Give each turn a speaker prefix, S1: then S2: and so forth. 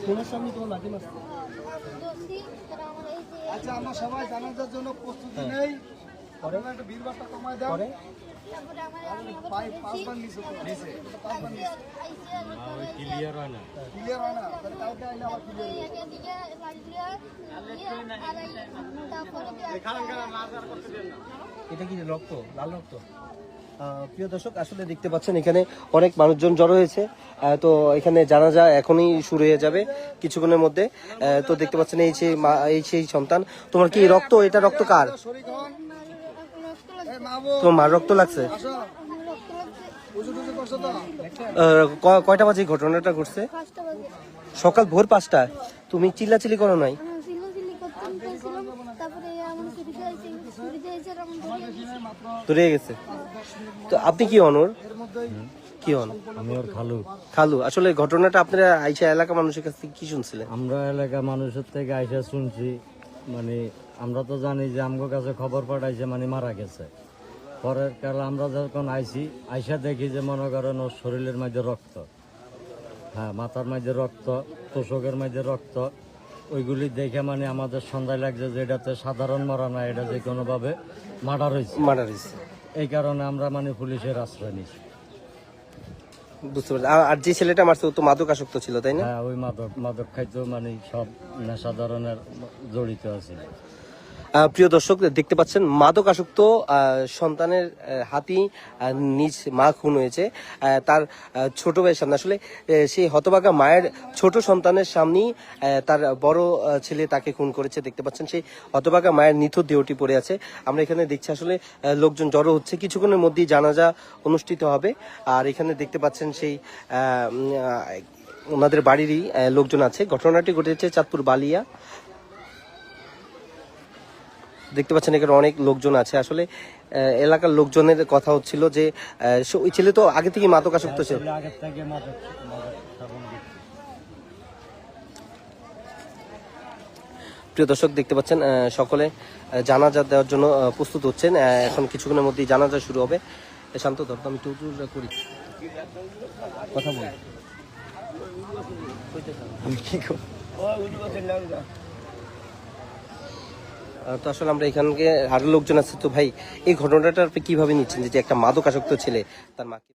S1: তোমার সামনে তোমার লাঠি মারছে।
S2: আচ্ছা আমরা সবাই জানাজার জন্য প্রস্তুতি নেই। পরে একটা বীরবারটা কমায় দাও। পরে পাঁচবার নিচে পাঁচবার নিচে ক্লিয়ার হয় না তাহলে কালকে আইলে আবার
S1: এটা কি রক্ত, লাল রক্ত? প্রিয় দর্শক, আসলে দেখতে পাচ্ছেন এখানে অনেক মানুষজন জড়ো হয়েছে। তো এখানে জানাজা এখনই শুরু হয়ে যাবে কিছুক্ষণের মধ্যে। তো দেখতে পাচ্ছেন এই সেই সন্তান। তোমার কি রক্ত? এটা রক্ত কার? তোমার মার রক্ত লাগছে? কয়টা বাজে ঘটনাটা ঘটছে? সকাল ভোর 5টায়। তুমি চিল্লাচিল্লি করো নাই? ধরে গেছে। তো আপনি কি হন ওর? কি হন?
S3: আমি ওর খালু।
S1: খালু, আসলে ঘটনাটা আপনারা আইসা এলাকা মানুষের কাছ থেকে কি শুনছিলেন?
S3: আমরা এলাকা মানুষের থেকে আইসা শুনছি, মানে আমরা তো জানি যে আমগো কাছে খবর পাঠাইছে মানে মারা গেছে। পরের কাল আমরা যখন আইসা দেখি যে মনে করেন ওর শরীরের মধ্যে রক্ত, হ্যাঁ মাথার মধ্যে রক্ত, তোষকের মধ্যে রক্ত। ওইগুলি দেখে মানে আমাদের সন্দেহ লাগছে যে এটাতে সাধারণ মরা না, এটা যে কোনোভাবে মার্ডার হয়েছে। এই কারণে আমরা মানে পুলিশের আশ্রয় নিছি।
S1: বুঝতে পারছি। আর যে ছেলেটা মারছে ও তো মাদক আসক্ত ছিল, তাই না?
S3: হ্যাঁ, ওই মাদক খাইতো, মানে সব নেশা ধরনের জড়িত আছে।
S1: প্রিয় দর্শক, দেখতে পাচ্ছেন মাদক আসক্ত সন্তানের হাতি নিজ মা খুন হয়েছে তার ছোট ভাইয়ের সামনে। আসলে সেই হতভাগা মায়ের ছোট সন্তানের সামনেই তার বড় ছেলে তাকে খুন করেছে। দেখতে পাচ্ছেন সেই হতভাগা মায়ের নিথর দেহটি পড়ে আছে। আমরা এখানে দেখছি আসলে লোকজন জড়ো হচ্ছে, কিছুক্ষণের মধ্যেই জানাজা অনুষ্ঠিত হবে। আর এখানে দেখতে পাচ্ছেন সেই ওনাদের বাড়িরই লোকজন আছে। ঘটনাটি ঘটেছে চাঁদপুর বালিয়া। দেখতে পাচ্ছেন এখানে অনেক লোকজন আছে। আসলে এলাকার লোকজনের কথা হচ্ছিল যে ওই ছেলে তো আগে থেকে মাদক আসক্ত ছিল। প্রিয় দর্শক, দেখতে পাচ্ছেন সকলে জানাজা দেওয়ার জন্য প্রস্তুত হচ্ছেন। এখন কিছুক্ষণের মধ্যেই জানাজা শুরু হবে। শান্ত ধর, আমি একটু করি কথা বলি। তো আসলে আমরা এখানকে আরো লোকজন আছে। তো ভাই, এই ঘটনাটা আপনি কিভাবে নিচ্ছেন যে একটা মাদক আসক্ত ছেলে তার মাকে